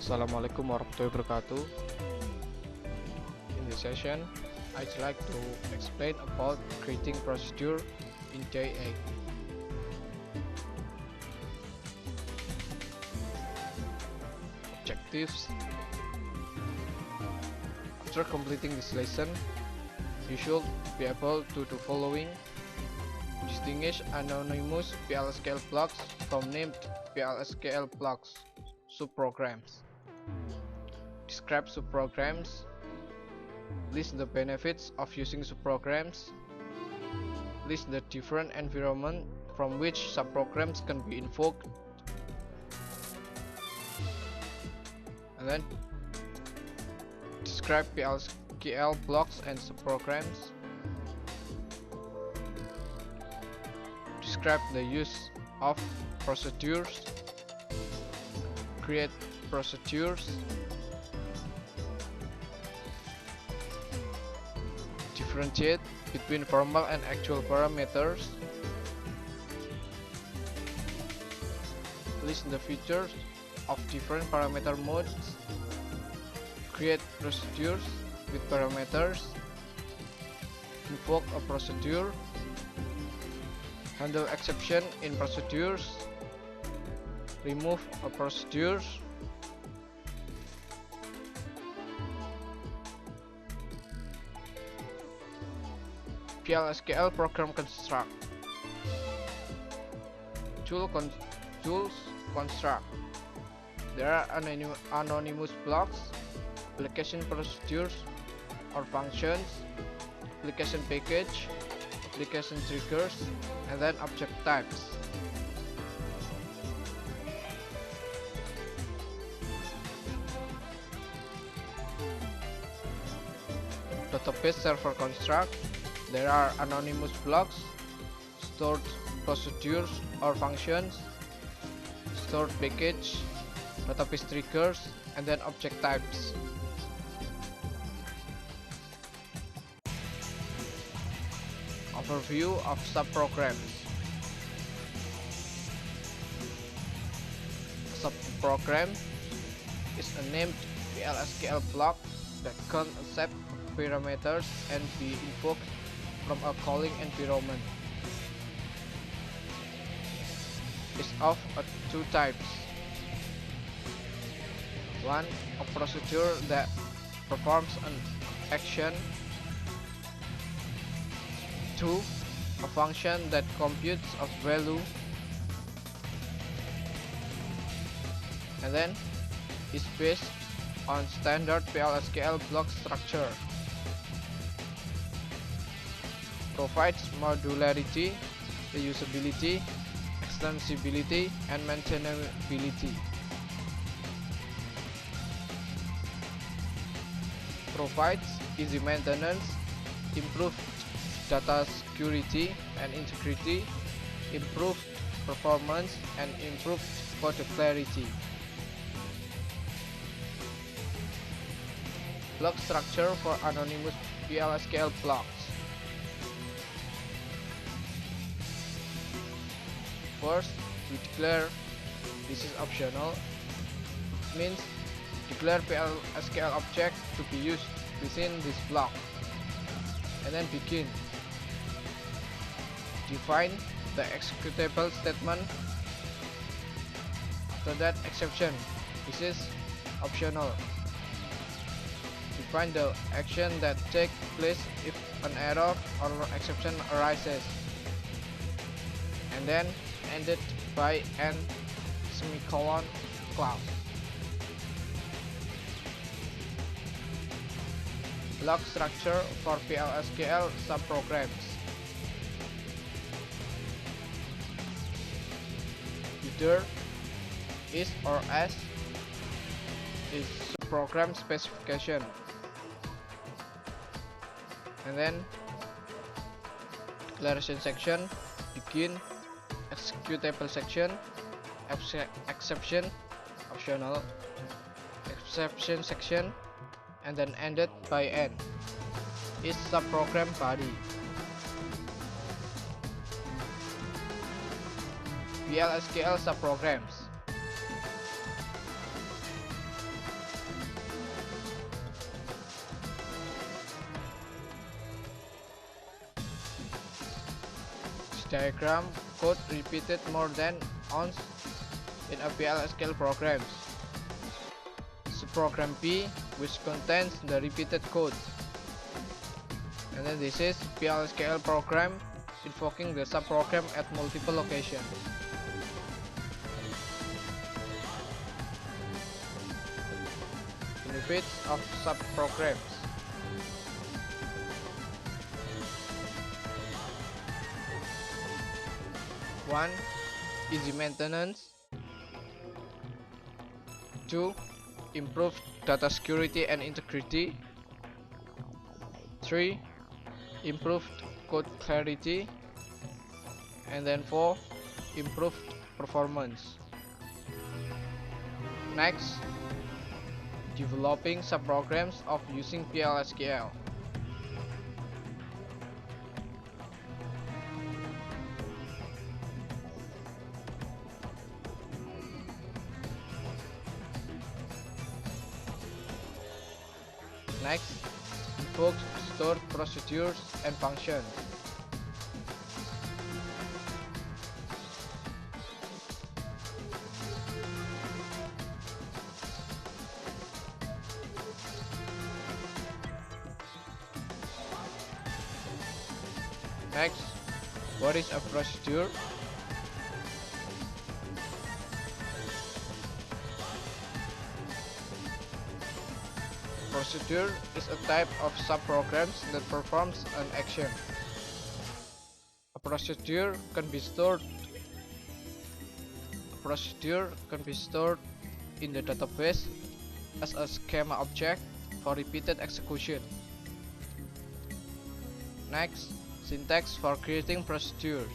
Assalamualaikum warahmatullahi wabarakatuh. In this session, I'd like to explain about creating procedure in J8. Objectives. After completing this lesson, you should be able to do following: distinguish anonymous PLSQL blocks from named PLSQL blocks subprograms. Describe subprograms. List the benefits of using subprograms. List the different environments from which subprograms can be invoked. And then describe PLSQL blocks and subprograms. Describe the use of procedures. Create procedures. Differentiate between formal and actual parameters. List the features of different parameter modes. Create procedures with parameters. Invoke a procedure. Handle exception in procedures. Remove a procedure. PLSQL program construct. Tools construct. There are anonymous blocks, application procedures or functions, application package, application triggers, and then object types. Database server construct. There are anonymous blocks, stored procedures or functions, stored package, database triggers, and then object types. Overview of subprograms. Subprogram is a named PLSQL block that can accept parameters and be invoked from a calling environment. Is of two types. One, a procedure that performs an action. Two, a function that computes a value. And then is based on standard PLSQL block structure. Provides modularity, reusability, extensibility, and maintainability. Provides easy maintenance, improved data security and integrity, improved performance, and improved code clarity. Block structure for anonymous PLSQL blocks. First, we declare this is optional. It means declare PLSQL object to be used within this block. And then begin. Define the executable statement. After that, exception. This is optional. Define the action that takes place if an error or exception arises. And then ended by end semicolon clause. Block structure for PLSQL subprograms. Either is or as is subprogram specification. And then declaration section, begin, executable section, exception, optional, exception section, and then ended by end is subprogram body. PLSQL subprograms. diagram code repeated more than once in a PLSQL program. Subprogram P, which contains the repeated code. And then this is PLSQL program invoking the subprogram at multiple locations. Benefits of subprograms. One, easy maintenance. 2, improved data security and integrity. 3, improved code clarity. And then 4, improved performance. Next, developing subprograms of using PLSQL. Next, invoke stored procedures and functions. Next, what is a procedure? Procedure is a type of subprograms that performs an action. A procedure can be stored in the database as a schema object for repeated execution. Next, syntax for creating procedures.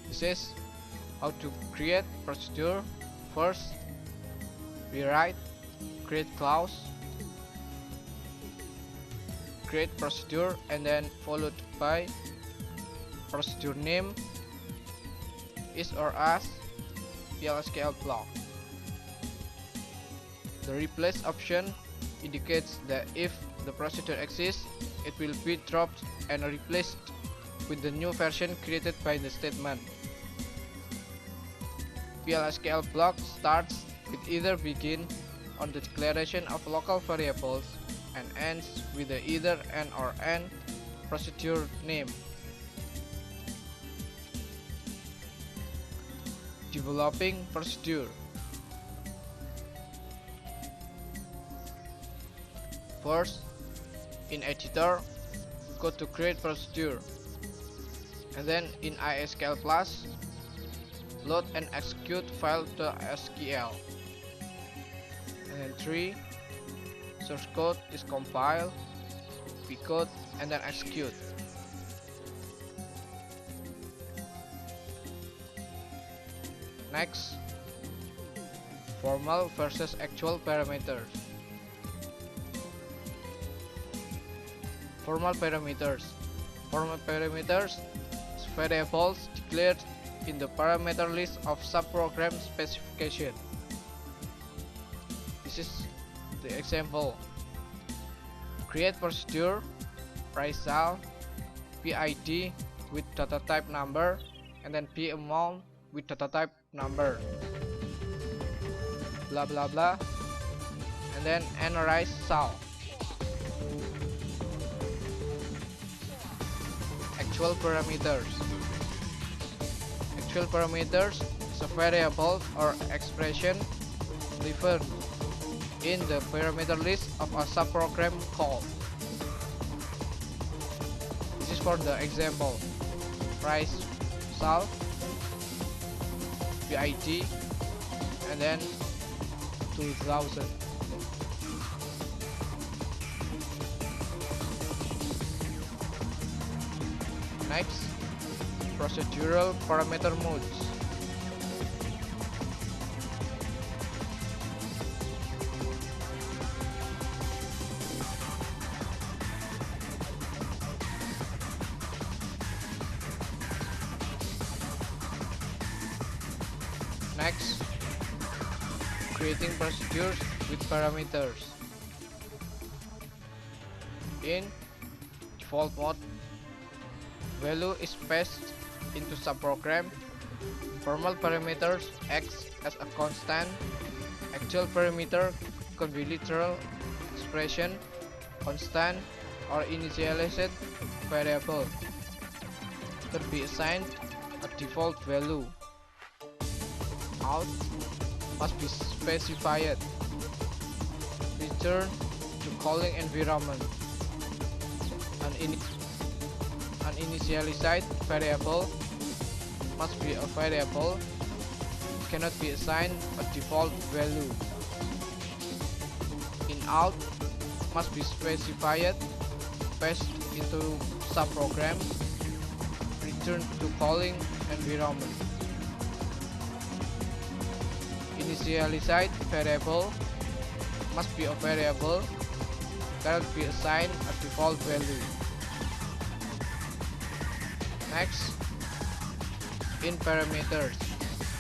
This is how to create procedure. First, we write create clause, create procedure, and then followed by procedure name is or as PLSQL block. The replace option indicates that if the procedure exists, it will be dropped and replaced with the new version created by the statement. PLSQL block starts with either begin on the declaration of local variables and ends with the either and or and procedure name. Developing procedure. First, in editor, go to create procedure, and then in ISQL Plus, load and execute file.sql. And then 3, source code is compile, pcode, and then execute. Next, formal versus actual parameters. Formal parameters. Formal parameters is variables declared in the parameter list of subprogram specification. This is the example. Create procedure, price sal, PID with data type number, and then P amount with data type number. Blah blah blah. And then analyze sal. Actual parameters. Actual parameters is a variable or expression given in the parameter list of a subprogram call. This is for the example. Price sal, PID, and then 2000. Next, procedural parameter modes. Next, creating procedures with parameters. In default mode, value is passed into subprogram. Formal parameters acts as a constant. Actual parameter can be literal expression, constant, or initialized variable. Can be assigned a default value. Out must be specified. Return to calling environment. An initialized variable must be a variable, cannot be assigned a default value. In out must be specified, passed into subprogram, return to calling environment. Initialized variable must be a variable, cannot be assigned a default value. Next, in parameters.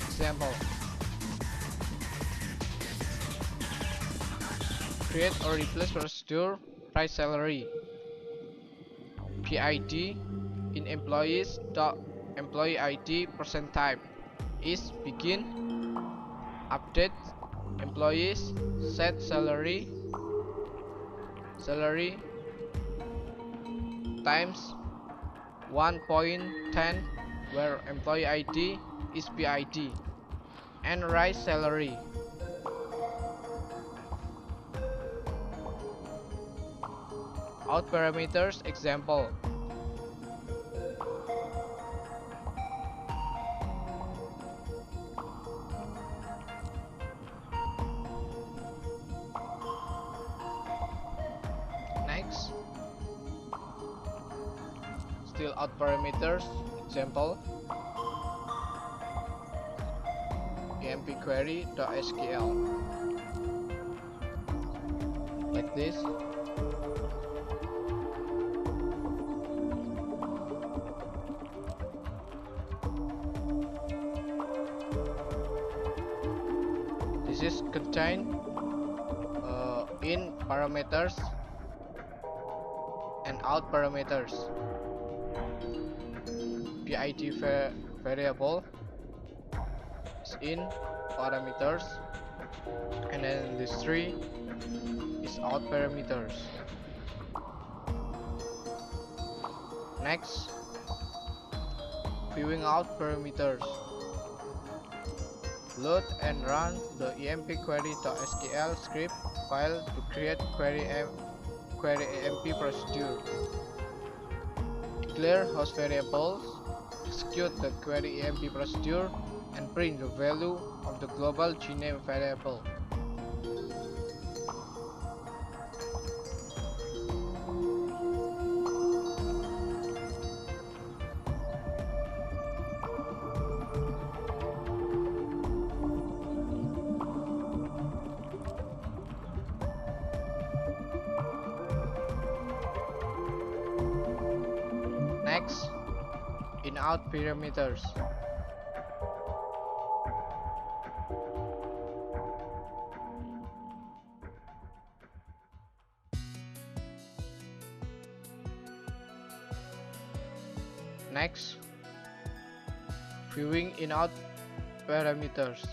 Example: create or replace procedure price salary. PID in employees dot employee ID percent type is begin. Update employees set salary times 1.10 where employee ID is PID, and rise salary. Out parameters. Example: next, still out parameters. Example: empQuery.sql, like this. This is contained in parameters and out parameters. PID variable is in parameters, and then this tree is out parameters. Next, viewing out parameters. Load and run the empQuery.sql script file to create query AMP procedure. Declare host variables, execute the query AMP procedure, and print the value of the global gname variable. Next, in out parameters. Next, viewing in out parameters.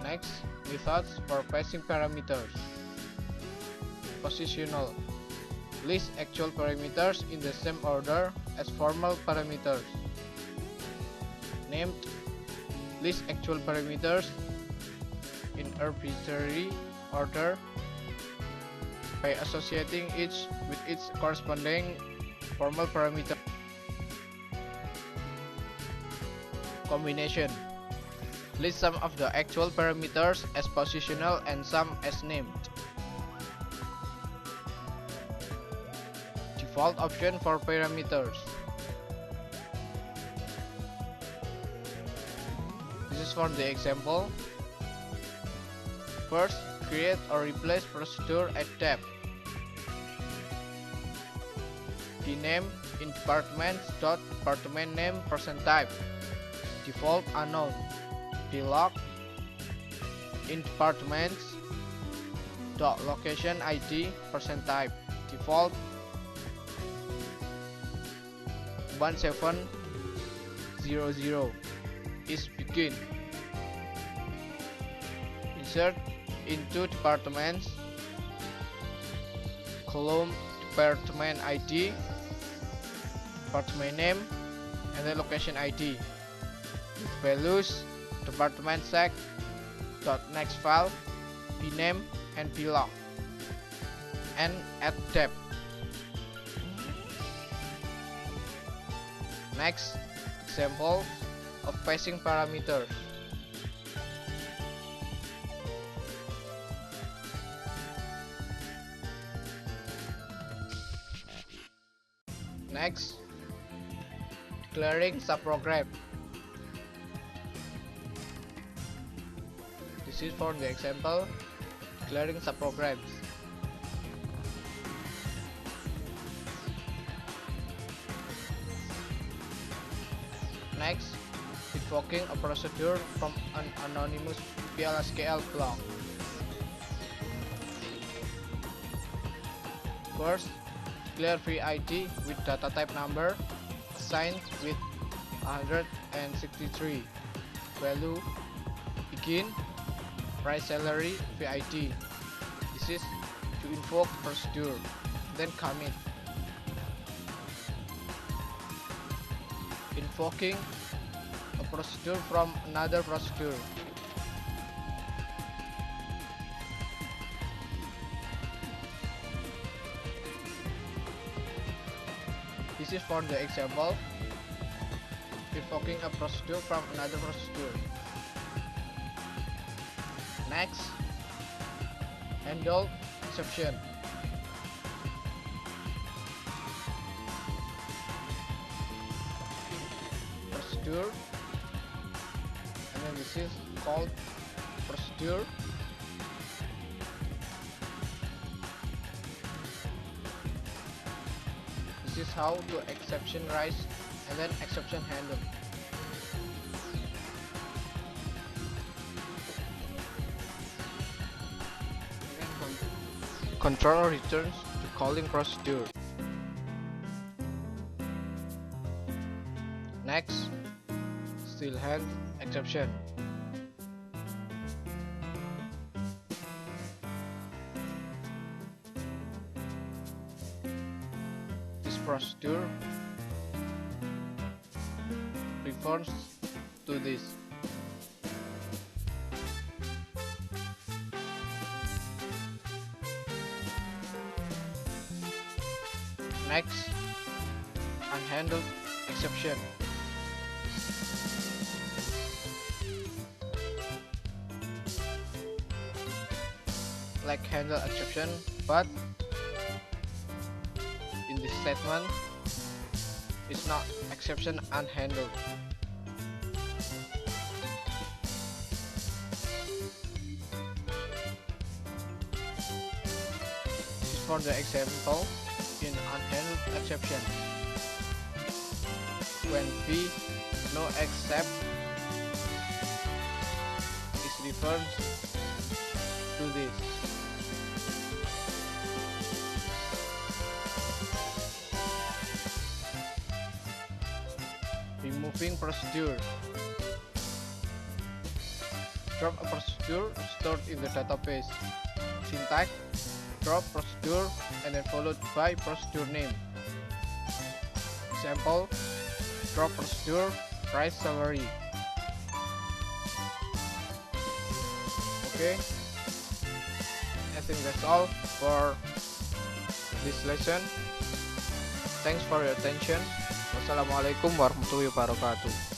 Next, methods for passing parameters. Positional. List actual parameters in the same order as formal parameters. Named. List actual parameters in arbitrary order by associating each with its corresponding formal parameter. Combination. List some of the actual parameters as positional and some as named. Default option for parameters. This is for the example. First, create or replace procedure at tab. Dname in departments dot department name %type default unknown. Dlog in departments dot location ID %type default 1700 is begin. Insert into departments column department ID, department name, and then location ID with values department sec dot next file, bname and blog, and add tab. Next, example of passing parameters. Next, declaring subprogram. This is for the example, declaring subprograms. Next, invoking a procedure from an anonymous PLSQL block. First, declare free ID with data type number assigned with 163. Value begin price salary VID. This is to invoke procedure, then commit. Invoking a procedure from another procedure. This is for the example, invoking a procedure from another procedure. Next, handle exception. Procedure, and then this is called procedure. This is how to exception raise and then exception handle. Control returns to calling procedure. Next, still hand exception. This procedure refers to this. Next, unhandled exception. Like handle exception, but in this statement, it's not exception unhandled. This is for the example in unhandled exception. When B no except is referred to this. Removing procedure. Drop a procedure stored in the database. Syntax: drop procedure and then followed by procedure name. Example: drop procedure price salary. Okay, I think that's all for this lesson. Thanks for your attention. Wassalamualaikum warahmatullahi wabarakatuh.